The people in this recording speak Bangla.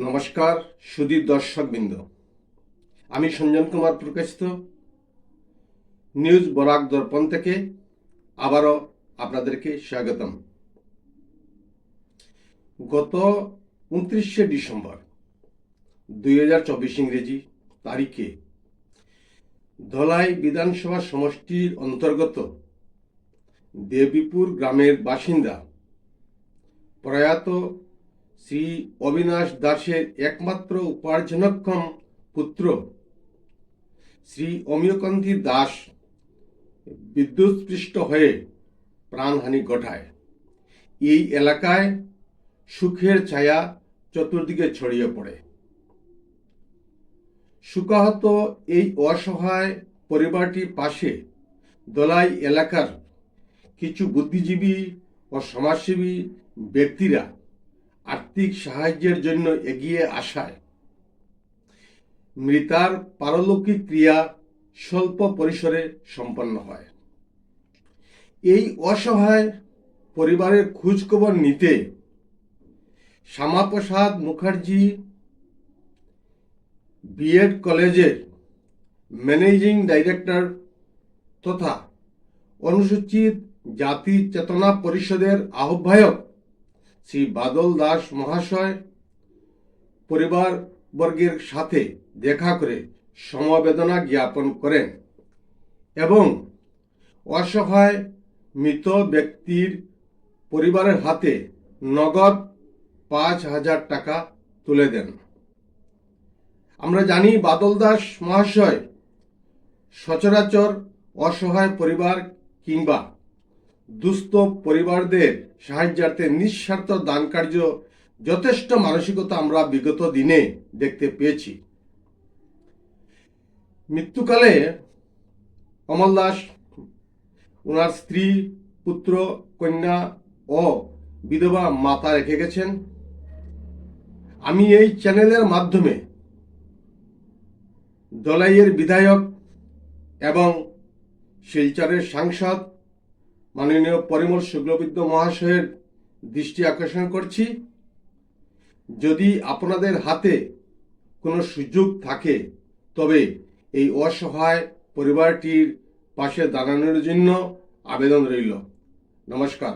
নমস্কার সুধী দর্শকবৃন্দ, আমি সঞ্জন কুমার প্রকাশিত নিউজ বরাক দর্পণ থেকে আবারও আপনাদেরকে স্বাগতম। গত 29শে ডিসেম্বর 2024 ইংরেজি তারিখে ধলাই বিধানসভা সমষ্টির অন্তর্গত দেবীপুর গ্রামের বাসিন্দা প্রয়াত শ্রী অবিনাশ দাসের একমাত্র উপার্জনক্ষম পুত্র শ্রী অমিয়কান্তি দাস বিদ্যুৎস্পৃষ্ট হয়ে প্রাণহানি ঘটায়। এই এলাকায় সুখের ছায়া চতুর্দিকে ছড়িয়ে পড়ে। শোকাহত এই অসহায় পরিবারটির পাশে ধলাই এলাকার কিছু বুদ্ধিজীবী ও সমাজসেবী ব্যক্তিরা আর্থিক সাহায্যের জন্য এগিয়ে আসায় মৃতার পারলৌকিক ক্রিয়া স্বল্প পরিসরে সম্পন্ন হয়। এই অসহায় পরিবারের খোঁজখবর নিতে শ্যামাপ্রসাদ মুখার্জি বিএড কলেজের ম্যানেজিং ডাইরেক্টর তথা অনুসূচিত জাতি চেতনা পরিষদের আহ্বায়ক শ্রী বাদল দাস মহাশয় পরিবারবর্গের সাথে দেখা করে সমবেদনা জ্ঞাপন করেন এবং অসহায় মৃত ব্যক্তির পরিবারের হাতে নগদ 5,000 টাকা তুলে দেন। আমরা জানি বাদল দাস মহাশয় সচরাচর অসহায় পরিবার কিংবা দুস্থ পরিবারদের সাহায্যার্থে নিঃস্বার্থ দান কার্য যথেষ্ট মানসিকতা আমরা বিগত দিনে দেখতে পেয়েছি। মৃত্যুকালে অমল দাস ওনার স্ত্রী, পুত্র, কন্যা ও বিধবা মাতা রেখে গেছেন। আমি এই চ্যানেলের মাধ্যমে ধলাইয়ের বিধায়ক এবং শিলচরের সাংসদ মাননীয় পরিমল শুক্লবৈদ্য মহাশয়ের দৃষ্টি আকর্ষণ করছি, যদি আপনাদের হাতে কোনো সুযোগ থাকে তবে এই অসহায় পরিবারটির পাশে দাঁড়ানোর জন্য আবেদন রইল। নমস্কার।